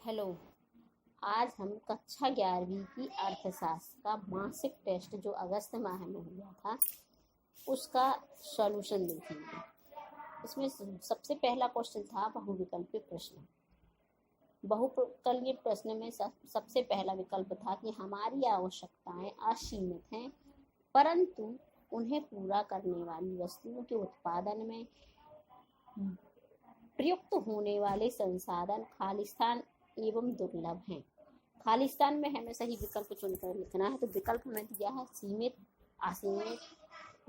Hello. आज हम कक्षा 11वीं की अर्थशास्त्र का मासिक टेस्ट जो अगस्त माह में हुआ था उसका सॉल्यूशन देखेंगे। इसमें सबसे पहला क्वेश्चन था बहुविकल्पीय प्रश्न। बहुविकल्पीय प्रश्न में सबसे पहला विकल्प था कि हमारी आवश्यकताएं असीमित हैं, परंतु उन्हें पूरा करने वाली वस्तुओं के उत्पादन में प्रयुक्त होने वाले संसाधन खालिस्तान एवं दुर्लभ हैं। खालिस्तान में हमें सही विकल्प चुनकर लिखना है। तो विकल्प में दिया है सीमित, असीमित,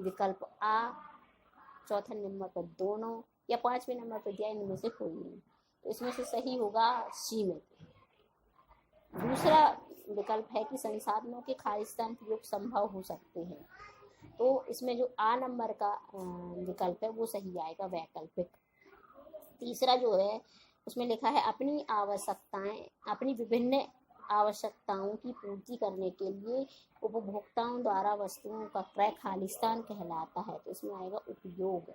विकल्प आ, चौथे नंबर पर दोनों, या पांचवें नंबर पर दिया इनमें से कोई नहीं। तो इसमें से सही होगा सीमित। दूसरा विकल्प है कि संसाधनों के खालिस्तान प्रयोग संभव हो सकते हैं। तो इसमें जो आ नंबर का विकल्प है वो सही आएगा, वैकल्पिक। तीसरा जो है उसमें लिखा है अपनी विभिन्न आवश्यकताओं की पूर्ति करने के लिए उपभोक्ताओं द्वारा वस्तुओं का क्रय खालिस्तान कहलाता है। तो इसमें आएगा उपयोग।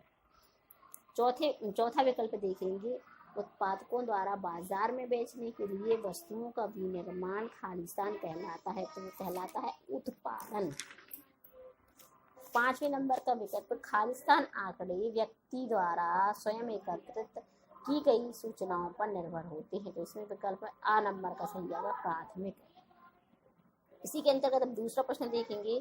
चौथा विकल्प देखेंगे, उत्पादकों द्वारा बाजार में बेचने के लिए वस्तुओं का विनिर्माण खालिस्तान कहलाता है। तो कहलाता है उत्पादन। पांचवें नंबर का विकल्प खालिस्तान आंकड़े व्यक्ति द्वारा स्वयं एकत्रित की गई सूचनाओं पर निर्भर होते हैं। तो इसमें विकल्प आ नंबर का सही आएगा, प्राथमिक। इसी के अंतर्गत अब दूसरा प्रश्न देखेंगे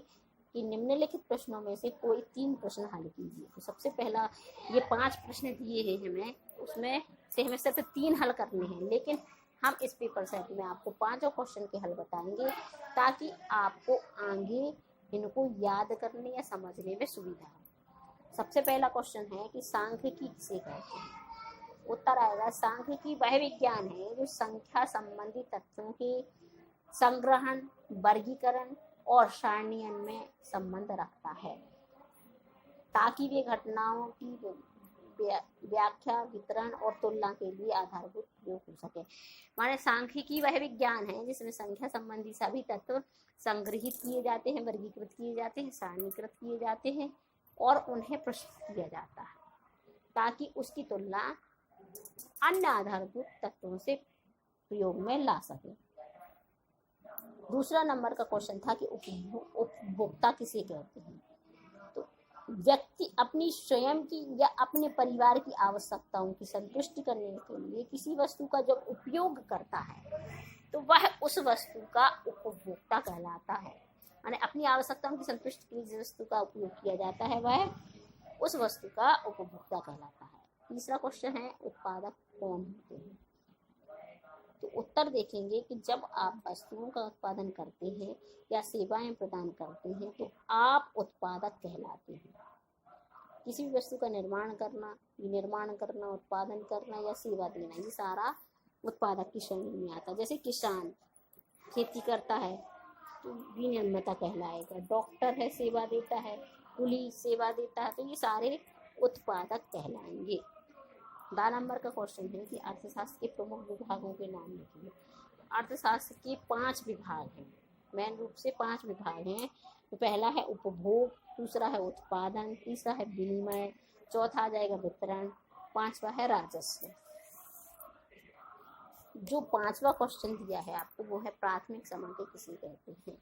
कि निम्नलिखित प्रश्नों में से कोई 3 प्रश्न हल कीजिए। तो सबसे पहला, ये 5 प्रश्न दिए हैं हमें, उसमें से हमें सिर्फ 3 हल करने हैं, लेकिन हम इस पेपर सेट में आपको 5 क्वेश्चन के हल बताएंगे ताकि आपको आगे इनको याद करने या समझने में सुविधा हो। सबसे पहला क्वेश्चन है कि सांख्यिकी किसे कहते हैं। उत्तर आएगा, सांख्यिकी वह विज्ञान है जो संख्या संबंधी तथ्यों के संग्रहण, वर्गीकरण और सारणीकरण में संबंध रखता है ताकि वे घटनाओं की व्याख्या, वितरण और तुलना के लिए आधारभूत प्रयोग हो सके। माने सांख्यिकी वह विज्ञान है जिसमें संख्या संबंधी सभी तत्व संग्रहित किए जाते हैं, वर्गीकृत किए जाते हैं, सारणीकृत किए जाते हैं और उन्हें प्रस्तुत किया जाता है ताकि उसकी तुलना अन्य आधारभूत तत्वों से प्रयोग में ला सके। दूसरा नंबर का क्वेश्चन था कि उपभोक्ता किसे कहते हैं। तो व्यक्ति अपनी स्वयं की या अपने परिवार की आवश्यकताओं की संतुष्टि करने के लिए किसी वस्तु का जब उपयोग करता है तो वह उस वस्तु का उपभोक्ता कहलाता है। यानी अपनी आवश्यकताओं की संतुष्टि के लिए जिस वस्तु का उपयोग किया जाता है वह उस वस्तु का उपभोक्ता कहलाता है। तीसरा क्वेश्चन है, उत्पादक कौन होते हैं। तो उत्तर देखेंगे कि जब आप वस्तुओं का उत्पादन करते हैं या सेवाएं प्रदान करते हैं तो आप उत्पादक कहलाते हैं। किसी भी वस्तु का निर्माण करना, विनिर्माण करना, उत्पादन करना या सेवा देना, ये सारा उत्पादक की श्रेणी में आता है। जैसे किसान खेती करता है तो विनिर्माता कहलाएगा, डॉक्टर है सेवा देता है, पुलिस सेवा देता है, तो ये सारे उत्पादक कहलाएंगे। 2 नंबर का क्वेश्चन है कि अर्थशास्त्र के प्रमुख विभागों के नाम लिखिए। अर्थशास्त्र के 5 विभाग हैं, मेन रूप से 5 विभाग हैं। तो पहला है उपभोग, दूसरा है उत्पादन, तीसरा है विनिमय, चौथा आ जाएगा वितरण, 5वां है राजस्व। जो 5वां क्वेश्चन दिया है आपको वो है प्राथमिक समंक किसे कहते हैं।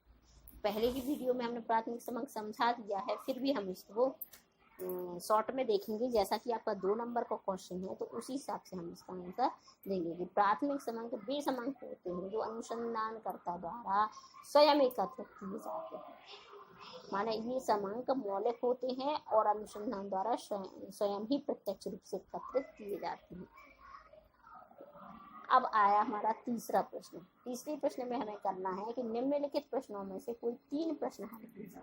पहले की वीडियो में हमने प्राथमिक समंक समझा दिया है, फिर भी हम इसको शॉर्ट में देखेंगे। जैसा कि आपका 2 नंबर का क्वेश्चन है तो उसी हिसाब से हम इसका आंसर देंगे कि प्राथमिक समंक वे समंक होते हैं जो अनुसंधानकर्ता द्वारा स्वयं एकत्रित किए जाते हैं। माने ये समंक मौलिक होते हैं और अनुसंधान द्वारा स्वयं ही प्रत्यक्ष रूप से एकत्रित किए जाते हैं। अब आया हमारा तीसरा प्रश्न। तीसरे प्रश्न में हमें करना है कि निम्नलिखित प्रश्नों में से कोई 3 प्रश्न हल कीजिए।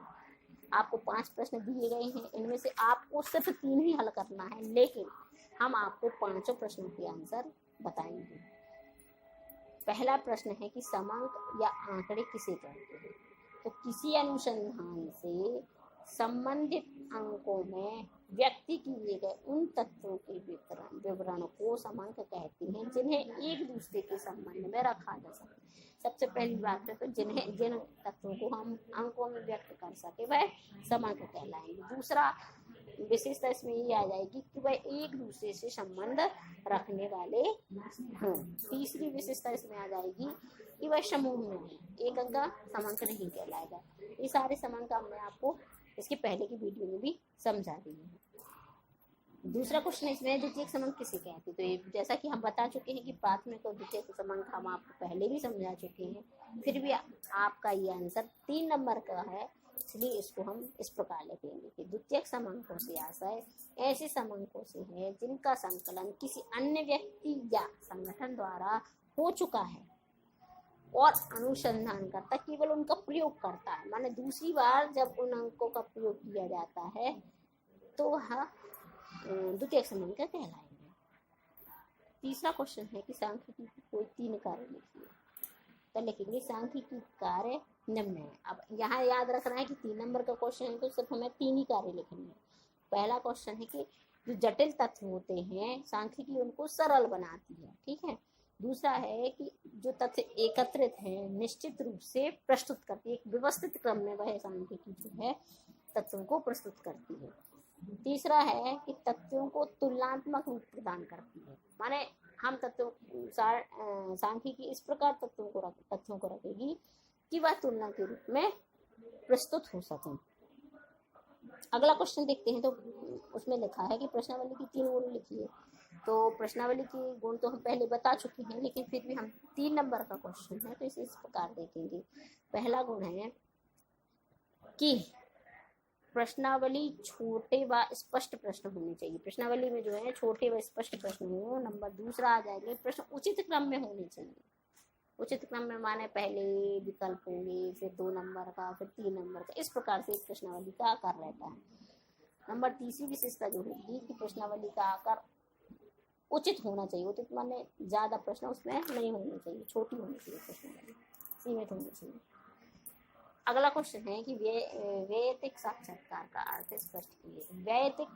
आपको 5 प्रश्न दिए गए हैं, इनमें से आपको सिर्फ 3 ही हल करना है, लेकिन हम आपको 5 प्रश्नों के आंसर बताएंगे। पहला प्रश्न है कि समंक या आंकड़े किसे कहते हैं। तो किसी अनुसंधान से संबंधित अंकों में व्यक्ति किए गए उन तत्वों के विवरण को समंक कहते हैं जिन्हें एक दूसरे के संबंध में रखा जा सके। सबसे पहली बात है तो जिन तत्वों को हम अंकों में व्यक्त कर सके वह समंक कहलाएंगे। दूसरा, विशेषता इसमें ये आ जाएगी कि वह एक दूसरे से संबंध रखने वाले हों। तीसरी विशेषता इसमें आ जाएगी कि वह समूह में हो, एक अंक का समंक नहीं कहलाएगा। ये सारे समंक हमने आपको इसके पहले की वीडियो में भी समझा दिए हैं। दूसरा क्वेश्चन इसमें द्वितीयक समंक किसे कहते हैं। तो ये जैसा कि हम बता चुके हैं कि प्राथमिक और द्वितीयक समंक हम आपको पहले भी समझा चुके हैं, फिर भी आपका ये आंसर 3 नंबर का है, इसलिए इसको हम इस प्रकार लिखेंगे कि द्वितीयक समंकों से आशय ऐसे समंकों से है जिनका संकलन किसी अन्य व्यक्ति या संगठन द्वारा हो चुका है और अनुसंधानकर्ता केवल उनका प्रयोग करता है। माने दूसरी बार जब उन अंकों का प्रयोग किया जाता है तो वह द्वितीयक समंक कहलाएंगे। तीसरा क्वेश्चन है कि सांख्यिकी की कोई 3 कार्य लिखिए। तो लिखेंगे सांख्यिकी कार्य निम्न है। अब यहाँ याद रखना है कि 3 नंबर का क्वेश्चन है तो सिर्फ हमें 3 ही कार्य लिखने हैं। पहला क्वेश्चन है कि जो जटिल तथ्य होते हैं सांख्यिकी उनको सरल बनाती है, ठीक है। दूसरा है कि जो तथ्य एकत्रित हैं निश्चित रूप से प्रस्तुत करती है, एक व्यवस्थित क्रम में वह सांख्यिकी जो है तथ्यों को प्रस्तुत करती है। तीसरा है कि तथ्यों को तुलनात्मक रूप प्रदान करती है, माने हम तथ्यों सांख्यिकी इस प्रकार तथ्यों को रखेगी कि वह तुलना के रूप में प्रस्तुत हो सकें। अगला क्वेश्चन देखते हैं। तो उसमें लिखा है कि प्रश्नावली की 3 गुण लिखिए। तो प्रश्नावली की गुण तो हम पहले बता चुके हैं, लेकिन फिर भी हम 3 नंबर का क्वेश्चन है तो इसे इस प्रकार देखेंगे। पहला गुण है कि प्रश्नावली छोटे व स्पष्ट प्रश्न होने चाहिए। प्रश्नावली में जो है छोटे व स्पष्ट प्रश्न हो। नंबर दूसरा आ जाएंगे प्रश्न उचित क्रम में होने चाहिए। उचित क्रम में माने पहले विकल्प होंगे, फिर 2 नंबर का, फिर 3 नंबर का, इस प्रकार से एक प्रश्नावली का आकार रहता है। नंबर तीसरी विशेषता जो होगी कि प्रश्नावली का आकार उचित होना चाहिए। उचित माने ज्यादा प्रश्न उसमें नहीं होने चाहिए, छोटी होनी चाहिए प्रश्नावली, सीमित होनी चाहिए। अगला क्वेश्चन है कि वैयक्तिक साक्षात्कार का अर्थ स्पष्ट कीजिए। वैयक्तिक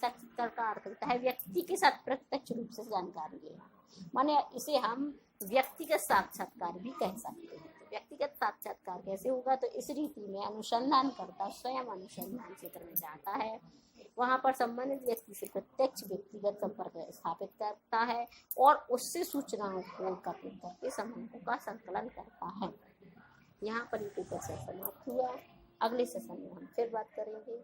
साक्षात्कार का अर्थ होता है व्यक्ति के साथ प्रत्यक्ष रूप से जानकारी लेना, माने इसे हम व्यक्तिगत साक्षात्कार भी कह सकते हैं। तो व्यक्तिगत साक्षात्कार कैसे होगा, तो इस रीति में अनुसंधानकर्ता स्वयं अनुसंधान क्षेत्र में जाता है, वहां पर संबंधित व्यक्ति से प्रत्यक्ष व्यक्तिगत संपर्क स्थापित करता है और उससे सूचनाओं को एकत्रित करके समूहों का संकलन करता है। यहाँ पर ये पेपर सेशन समाप्त हुआ। अगले सेशन में हम फिर बात करेंगे।